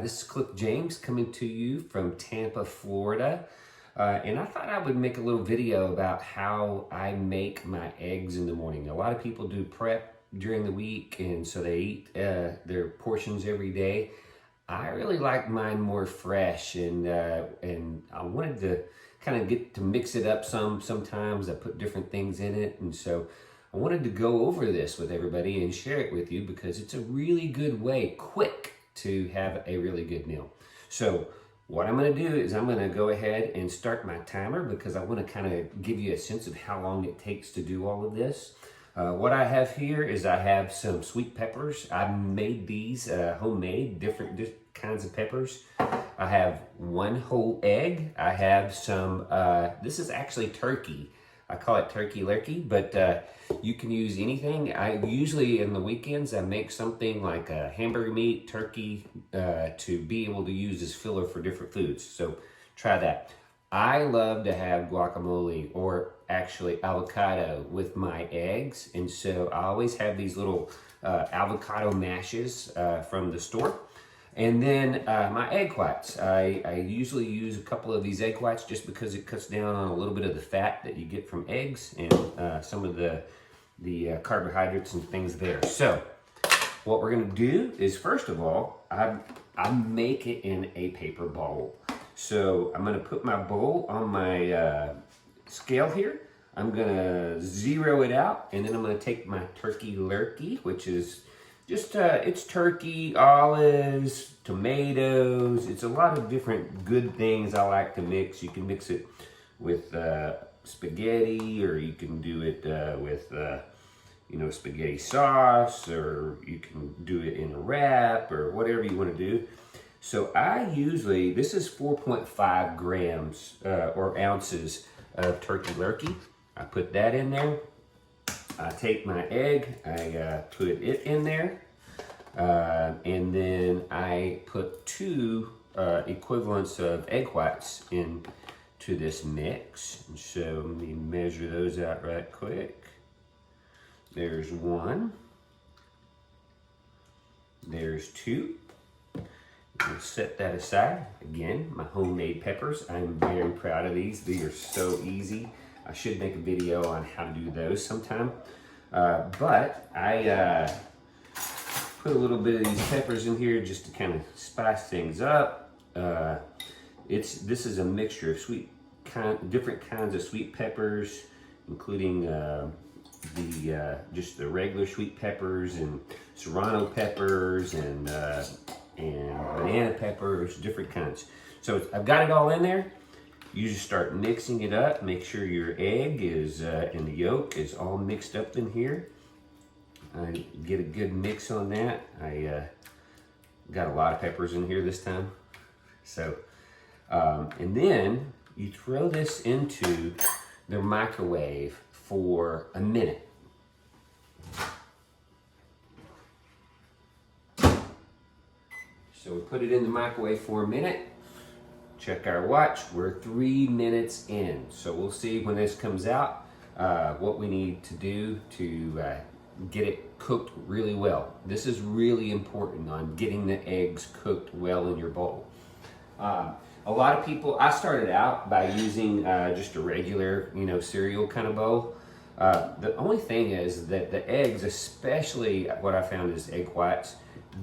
This is Cliff James coming to you from Tampa, Florida. And I thought I would make a little video about how I make my eggs in the morning. A lot of people do prep during the week, and so they eat their portions every day. I really like mine more fresh, and I wanted to kind of get to mix it up sometimes. I put different things in it, and so I wanted to go over this with everybody and share it with you because it's a really good way, quick, to have a really good meal. So what I'm going to do is I'm going to go ahead and start my timer because I want to kind of give you a sense of how long it takes to do all of this. What I have here is I have some sweet peppers. I made these homemade, different kinds of peppers. I have one whole egg. I have some, this is actually turkey. I call it turkey lurkey, but you can use anything. I usually in the weekends, I make something like a hamburger meat, turkey, to be able to use as filler for different foods. So try that. I love to have guacamole or actually avocado with my eggs. And so I always have these little avocado mashes from the store. And then my egg whites. I usually use a couple of these egg whites just because it cuts down on a little bit of the fat that you get from eggs and some of the carbohydrates and things there. So what we're gonna do is, first of all, I make it in a paper bowl. So I'm gonna put my bowl on my scale here. I'm gonna zero it out, and then I'm gonna take my turkey lurkey, which is just, it's turkey, olives, tomatoes. It's a lot of different good things I like to mix. You can mix it with spaghetti, or you can do it with, spaghetti sauce, or you can do it in a wrap, or whatever you want to do. So I usually, this is 4.5 grams or ounces of turkey lurkey. I put that in there. I take my egg, I put it in there, and then I put 2 equivalents of egg whites into this mix. And so let me measure those out right quick. There's 1, there's 2. We'll set that aside. Again, my homemade peppers. I'm very proud of these. They are so easy. I should make a video on how to do those sometime. But I put a little bit of these peppers in here just to kind of spice things up. This is a mixture of different kinds of sweet peppers, including just the regular sweet peppers and serrano peppers and banana peppers, different kinds. So I've got it all in there. You just start mixing it up. Make sure your egg is and the yolk is all mixed up in here. I get a good mix on that. I got a lot of peppers in here this time. So, and then you throw this into the microwave for a minute. So we put it in the microwave for a minute. Check our watch, we're 3 minutes in. So we'll see when this comes out what we need to do to get it cooked really well. This is really important on getting the eggs cooked well in your bowl. A lot of people, I started out by using just a regular, cereal kind of bowl. The only thing is that the eggs, especially what I found is egg whites,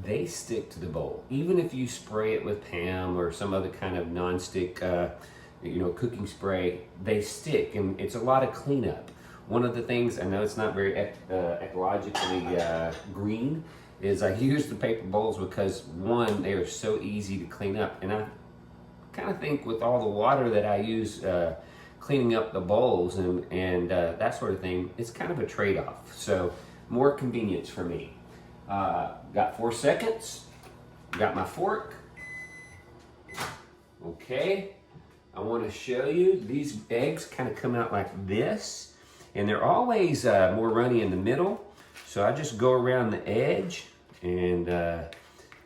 they stick to the bowl. Even if you spray it with Pam or some other kind of non-stick, cooking spray, they stick, and it's a lot of cleanup. One of the things, I know it's not very ecologically green, is I use the paper bowls because, one, they are so easy to clean up, and I kind of think with all the water that I use cleaning up the bowls and that sort of thing, it's kind of a trade-off. So more convenience for me. Got 4 seconds, got my fork. Okay, I want to show you, these eggs kind of come out like this, and they're always more runny in the middle. So I just go around the edge and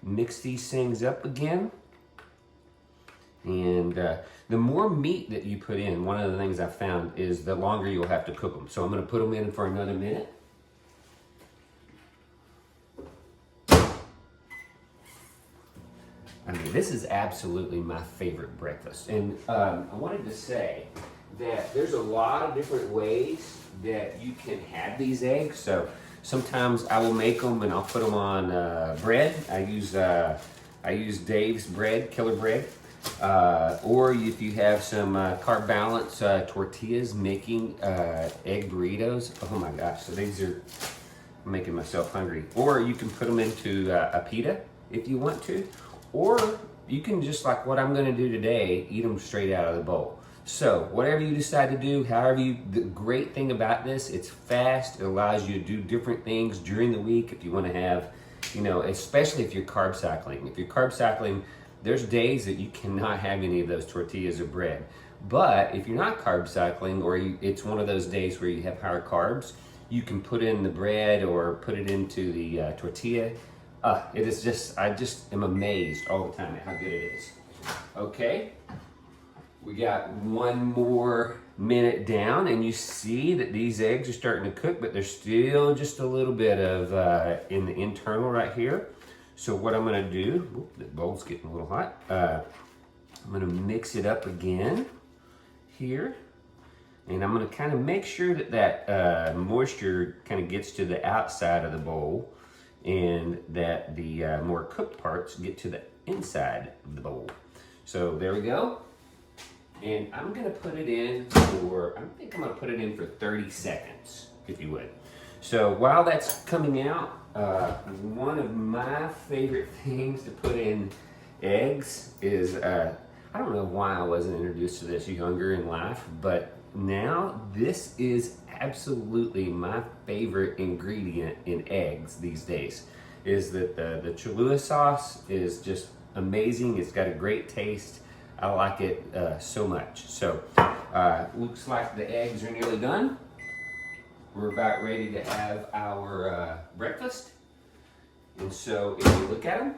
mix these things up again. And the more meat that you put in, one of the things I found is the longer you'll have to cook them. So I'm going to put them in for another minute. I mean, this is absolutely my favorite breakfast. And I wanted to say that there's a lot of different ways that you can have these eggs. So sometimes I will make them and I'll put them on bread. I use Dave's bread, Killer Bread. Or if you have some carb balance tortillas, making egg burritos. Oh my gosh, so these are making myself hungry. Or you can put them into a pita if you want to. Or you can just, like what I'm gonna do today, eat them straight out of the bowl. So whatever you decide to do, the great thing about this, it's fast. It allows you to do different things during the week if you wanna have, especially if you're carb cycling. If you're carb cycling, there's days that you cannot have any of those tortillas or bread. But if you're not carb cycling, or it's one of those days where you have higher carbs, you can put in the bread or put it into the tortilla. It is just, I just am amazed all the time at how good it is. Okay, we got one more minute down, and you see that these eggs are starting to cook, but there's still just a little bit of in the internal right here. So what I'm gonna do, the bowl's getting a little hot. I'm gonna mix it up again here. And I'm gonna kind of make sure that moisture kind of gets to the outside of the bowl, and that the more cooked parts get to the inside of the bowl. So there we go. And I'm gonna put it in for, I think I'm gonna put it in for 30 seconds, if you would. So while that's coming out, one of my favorite things to put in eggs is, I don't know why I wasn't introduced to this younger in life, but now this is absolutely my favorite ingredient in eggs these days. Is that the Cholula sauce is just amazing. It's got a great taste. I like it so much. So looks like the eggs are nearly done. We're about ready to have our breakfast. And so if you look at them,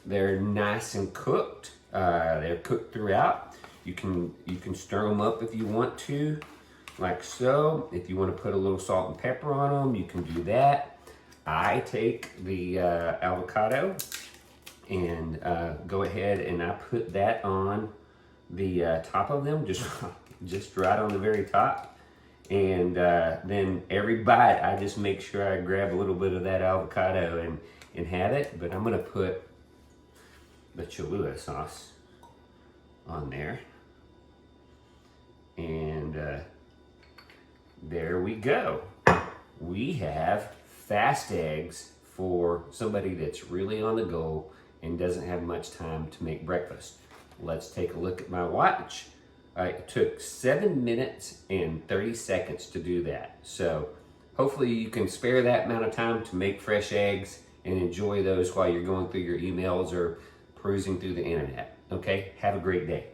they're nice and cooked. They're cooked throughout. You can stir them up if you want to, like so. If you want to put a little salt and pepper on them, you can do that. I take the avocado and go ahead and I put that on the top of them, just right on the very top. And then every bite, I just make sure I grab a little bit of that avocado and have it. But I'm gonna put the Cholula sauce on there. And there we go. We have fast eggs for somebody that's really on the go and doesn't have much time to make breakfast. Let's take a look at my watch. It took 7 minutes and 30 seconds to do that. So hopefully you can spare that amount of time to make fresh eggs and enjoy those while you're going through your emails or perusing through the internet. Okay, have a great day.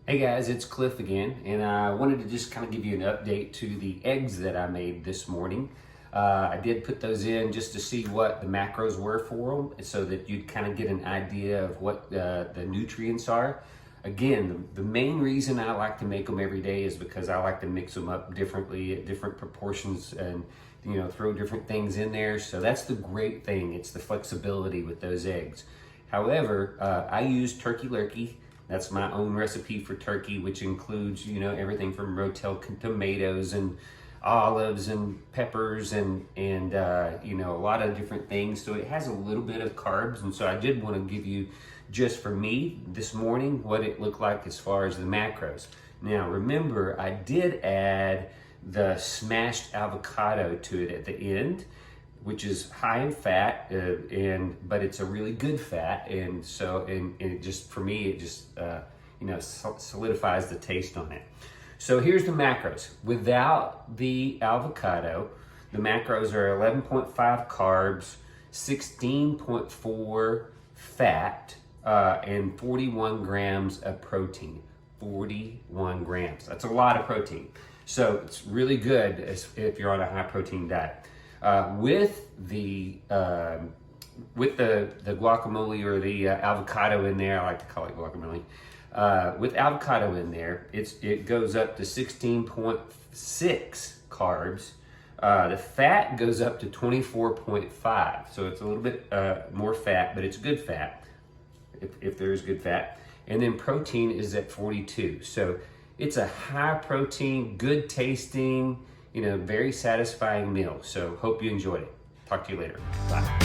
Hey guys, it's Cliff again, and I wanted to just kind of give you an update to the eggs that I made this morning. I did put those in just to see what the macros were for them, so that you'd kind of get an idea of what the nutrients are. Again, the main reason I like to make them every day is because I like to mix them up differently at different proportions and throw different things in there. So that's the great thing. It's the flexibility with those eggs. However, I use Turkey Lurkey. That's my own recipe for turkey, which includes, everything from Rotel tomatoes and olives and peppers and a lot of different things. So it has a little bit of carbs. And so I did want to give you, just for me this morning, what it looked like as far as the macros. Now, remember, I did add the smashed avocado to it at the end, which is high in fat, but it's a really good fat, and so it just, for me, it just solidifies the taste on it. So here's the macros. Without the avocado, the macros are 11.5 carbs, 16.4 fat, and 41 grams of protein. 41 grams. That's a lot of protein. So it's really good if you're on a high protein diet. With the guacamole or the avocado in there, I like to call it guacamole. With avocado in there, it goes up to 16.6 carbs. The fat goes up to 24.5, so it's a little bit more fat, but it's good fat. if there's good fat. And then protein is at 42. So it's a high protein, good tasting, very satisfying meal. So hope you enjoyed it. Talk to you later. Bye.